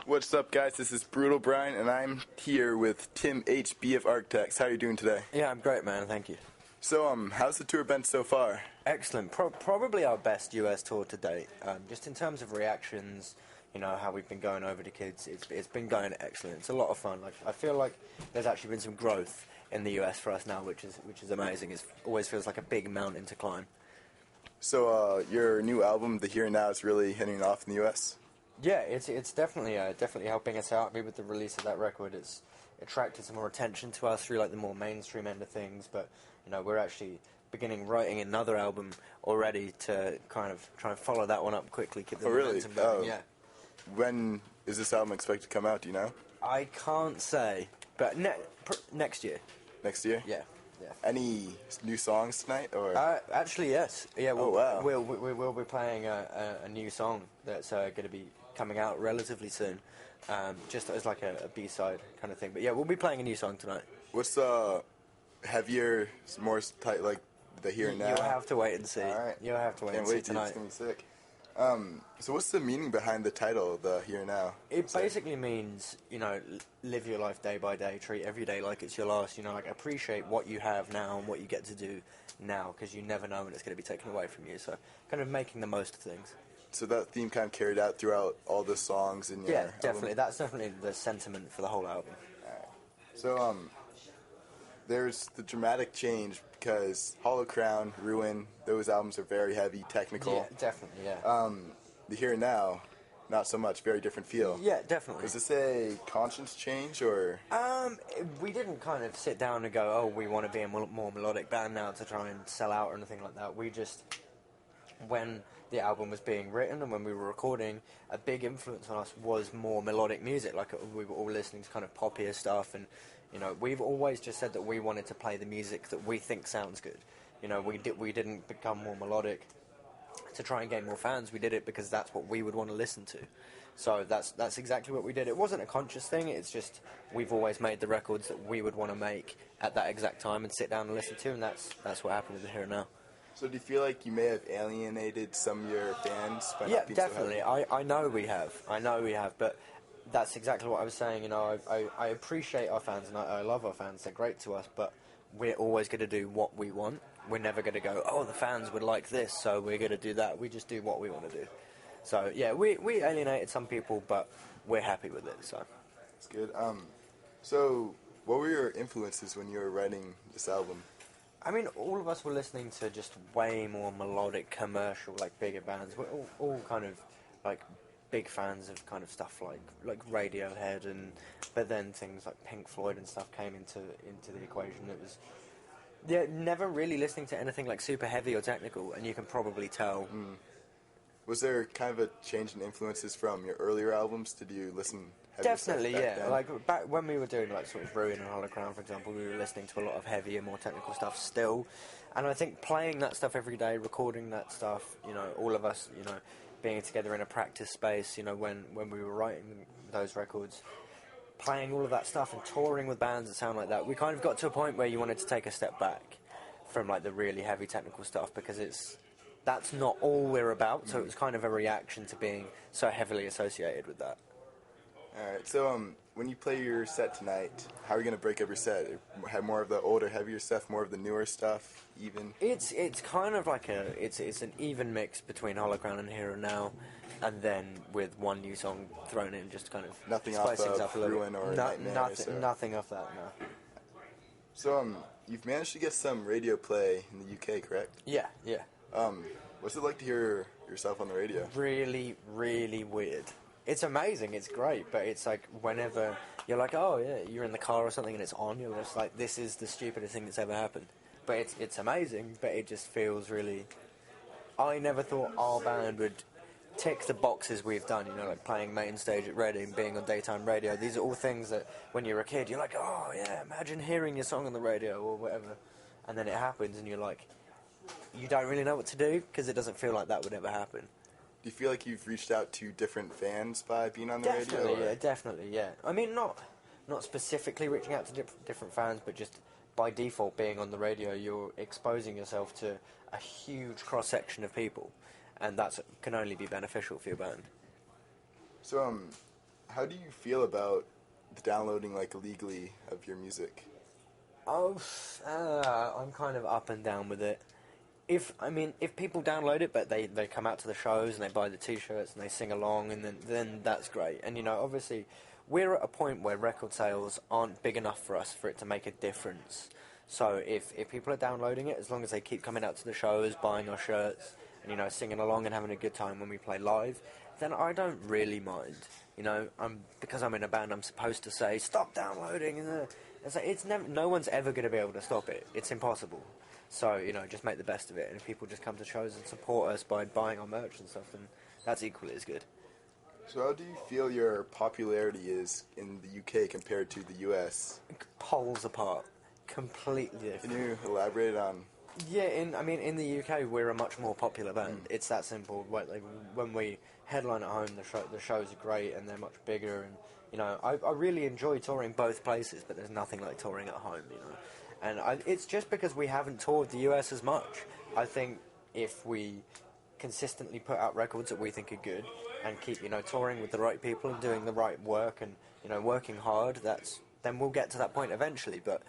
What's up, guys? This is Brutal Brian, and I'm here with Tim HB of Architects. How are you doing today? Yeah, I'm great, man. Thank you. So, how's the tour been so far? Excellent. Probably our best US tour to date. Just in terms of reactions, you know, how we've been going over to kids, it's been going excellent. It's a lot of fun. Like, I feel like there's actually been some growth in the US for us now, which is amazing. It always feels like a big mountain to climb. So, your new album, The Here and Now, is really hitting off in the US? Yeah, it's definitely helping us out. Maybe with the release of that record, it's attracted some more attention to us through like the more mainstream end of things. But you know, we're actually beginning writing another album already to kind of try and follow that one up quickly, keep the momentum going. Yeah. When is this album expected to come out? Do you know? I can't say, but next year. Next year? Yeah. Yeah. Any new songs tonight, or? Actually, yes. Yeah. Wow. We'll be playing a new song that's going to be coming out relatively soon, just as like a B-side kind of thing. But yeah, we'll be playing a new song tonight. What's heavier, more tight, like The Here and Now? You'll have to wait and see. All right. You'll have to wait and see tonight. It's gonna be sick. So what's the meaning behind the title, The Here and Now? It basically means, you know, live your life day by day, treat every day like it's your last, you know, like appreciate what you have now and what you get to do now, because you never know when it's going to be taken away from you. So kind of making the most of things. So that theme kind of carried out throughout all the songs in your album? Definitely. That's definitely the sentiment for the whole album. All right. So there's the dramatic change because Hollow Crown, Ruin, those albums are very heavy, technical. Yeah, definitely, yeah. The Here and Now, not so much, very different feel. Yeah, definitely. Was this a conscious change, or? We didn't kind of sit down and go, oh, we want to be a more melodic band now to try and sell out or anything like that. We just, when the album was being written and when we were recording, a big influence on us was more melodic music. Like, we were all listening to kind of poppier stuff, and you know, we've always just said that we wanted to play the music that we think sounds good. You know, we didn't become more melodic to try and gain more fans. We did it because that's what we would want to listen to. So that's exactly what we did. It wasn't a conscious thing. It's just we've always made the records that we would want to make at that exact time and sit down and listen to, and that's what happened with The Here and Now. So do you feel like you may have alienated some of your fans by Yeah, not being definitely. so heavy? I know we have, but that's exactly what I was saying. You know, I appreciate our fans and I love our fans. They're great to us, but we're always going to do what we want. We're never going to go, oh, the fans would like this, so we're going to do that. We just do what we want to do. So yeah, we alienated some people, but we're happy with it. So that's good. So what were your influences when you were writing this album? I mean, all of us were listening to just way more melodic, commercial, like bigger bands. We're all kind of like big fans of kind of stuff like Radiohead, but then things like Pink Floyd and stuff came into the equation. It was never really listening to anything like super heavy or technical, and you can probably tell. Was there kind of a change in influences from your earlier albums? Did you listen heavier Definitely, stuff back yeah. then? Like back when we were doing like sort of Ruin and Hollow Crown, for example, we were listening to a lot of heavier, more technical stuff still. And I think playing that stuff every day, recording that stuff, you know, all of us, you know, being together in a practice space, you know, when we were writing those records, playing all of that stuff and touring with bands that sound like that, we kind of got to a point where you wanted to take a step back from like the really heavy technical stuff, because that's not all we're about. So it was kind of a reaction to being so heavily associated with that. Alright, so when you play your set tonight, how are you going to break up your set? Have more of the older, heavier stuff, more of the newer stuff, even? It's kind of like it's an even mix between Hollow Crown and Here and Now, and then with one new song thrown in, just kind of nothing spice off things of up a little. Ruin or Nightmare? Nothing off that, no. So you've managed to get some radio play in the UK, correct? Yeah. What's it like to hear yourself on the radio? Really, really weird. It's amazing, it's great, but it's like whenever you're like, oh yeah, you're in the car or something and it's on, you're just like, this is the stupidest thing that's ever happened. But it's amazing, but it just feels really... I never thought our band would tick the boxes we've done, you know, like playing main stage at Reading, being on daytime radio. These are all things that when you're a kid, you're like, oh yeah, imagine hearing your song on the radio or whatever. And then it happens and you're like, you don't really know what to do because it doesn't feel like that would ever happen. Do Do you feel like you've reached out to different fans by being on the Definitely, radio? yeah, definitely, yeah. I mean, not specifically reaching out to different fans, but just by default being on the radio, you're exposing yourself to a huge cross section of people, and that can only be beneficial for your band. So, how do you feel about the downloading, like, illegally of your music? Oh, I'm kind of up and down with it. If people download it, but they come out to the shows and they buy the T-shirts and they sing along, and then that's great. And obviously, we're at a point where record sales aren't big enough for us for it to make a difference. So if people are downloading it, as long as they keep coming out to the shows, buying our shirts, and singing along and having a good time when we play live, then I don't really mind. Because I'm in a band, I'm supposed to say stop downloading, and it's never. No one's ever going to be able to stop it. It's impossible. So, just make the best of it. And if people just come to shows and support us by buying our merch and stuff, then that's equally as good. So how do you feel your popularity is in the UK compared to the US? Poles apart. Completely different. Can you elaborate on... Yeah, in the UK, we're a much more popular band. It's that simple. When we headline at home, the shows are great and they're much bigger. And, I really enjoy touring both places, but there's nothing like touring at home, And it's just because we haven't toured the US as much. I think if we consistently put out records that we think are good and keep, touring with the right people and doing the right work and, working hard, then we'll get to that point eventually. But,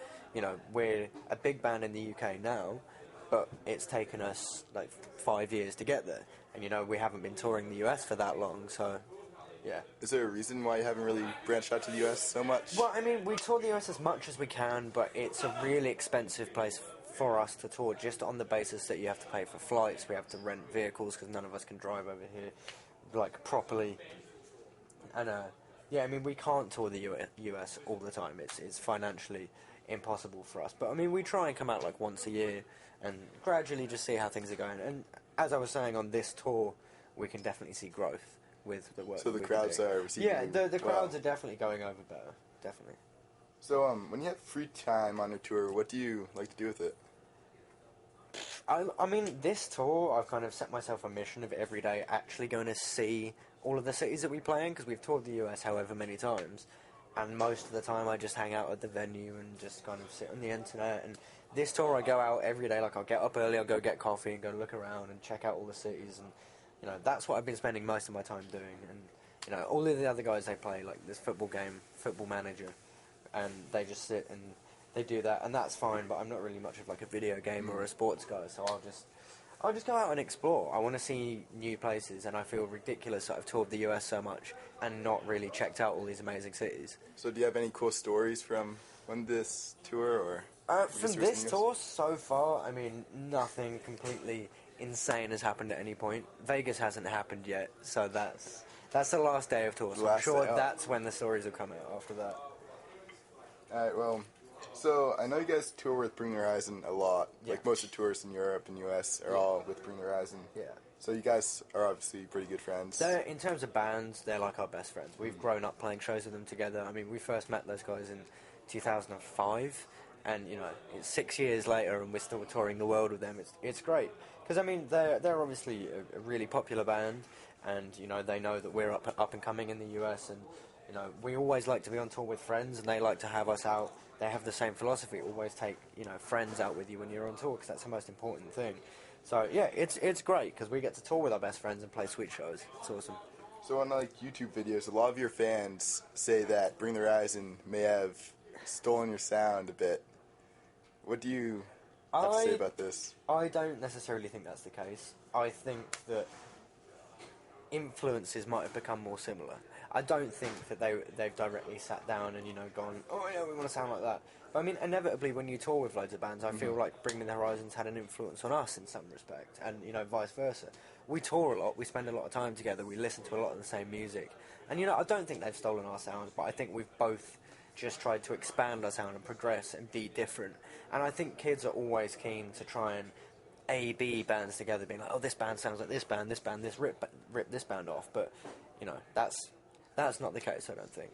we're a big band in the UK now, but it's taken us, 5 years to get there. And, we haven't been touring the US for that long, so... Yeah. Is there a reason why you haven't really branched out to the US so much? Well, we tour the US as much as we can, but it's a really expensive place for us to tour, just on the basis that you have to pay for flights, we have to rent vehicles, because none of us can drive over here, properly. And, we can't tour the US all the time. It's financially impossible for us. But, we try and come out, once a year, and gradually just see how things are going. And, as I was saying, on this tour, we can definitely see growth with the work. So the crowds are receiving. Yeah, the crowds are definitely going over better. Definitely. So when you have free time on your tour, what do you like to do with it? This tour, I've kind of set myself a mission of every day actually going to see all of the cities that we play in, because we've toured the US however many times, and most of the time I just hang out at the venue and just kind of sit on the internet. And this tour I go out every day. I'll get up early, I'll go get coffee and go look around and check out all the cities, and that's what I've been spending most of my time doing. And, all of the other guys, they play, this football game, Football Manager, and they just sit and they do that, and that's fine, but I'm not really much of, a video game or a sports guy, so I'll just go out and explore. I want to see new places, and I feel ridiculous that I've toured the US so much and not really checked out all these amazing cities. So do you have any cool stories from this tour, or...? From this tour, so far, nothing completely insane has happened at any point. Vegas hasn't happened yet, so that's the last day of tour. So I'm sure that's when the stories will come out after that. Alright, well, so I know you guys tour with Bring the Horizon a lot. Yeah. Most of the tourists in Europe and US are all with Bring the Horizon. Yeah. So you guys are obviously pretty good friends. In terms of bands, they're like our best friends. We've grown up playing shows with them together. we first met those guys in 2005. And, it's 6 years later and we're still touring the world with them. It's great. Because, they're obviously a really popular band. And, they know that we're up and coming in the US. And, we always like to be on tour with friends. And they like to have us out. They have the same philosophy. Always take, friends out with you when you're on tour. Because that's the most important thing. So, yeah, it's great. Because we get to tour with our best friends and play sweet shows. It's awesome. So on, YouTube videos, a lot of your fans say that Bring the Horizon may have stolen your sound a bit. What do you have to say about this? I don't necessarily think that's the case. I think that influences might have become more similar. I don't think that they've directly sat down and gone, oh yeah, we want to sound like that. But inevitably when you tour with loads of bands, I feel like Bring Me the Horizon's had an influence on us in some respect, and vice versa. We tour a lot, we spend a lot of time together, we listen to a lot of the same music, and I don't think they've stolen our sounds, but I think we've both just tried to expand our sound and progress and be different. And I think kids are always keen to try and A-B bands together, being like, oh, this band sounds like this band, this rip this band off. But, that's not the case, I don't think.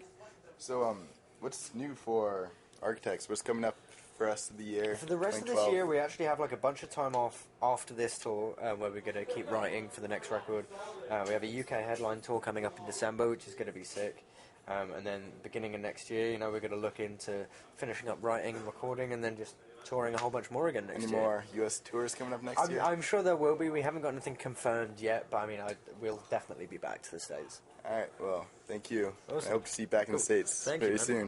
So, what's new for Architects? What's coming up for for the rest of the year? For the rest of this 2012? year, we actually have like a bunch of time off after this tour, where we're going to keep writing for the next record. We have a UK headline tour coming up in December, which is going to be sick. And then beginning of next year, you know, we're going to look into finishing up writing and recording, and then just touring a whole bunch more again next year. Any more US tours coming up next year? I'm sure there will be. We haven't got anything confirmed yet, but I mean, we'll definitely be back to the States. All right. Well, thank you. Awesome. I hope to see you back in the States Thank very you, man. soon.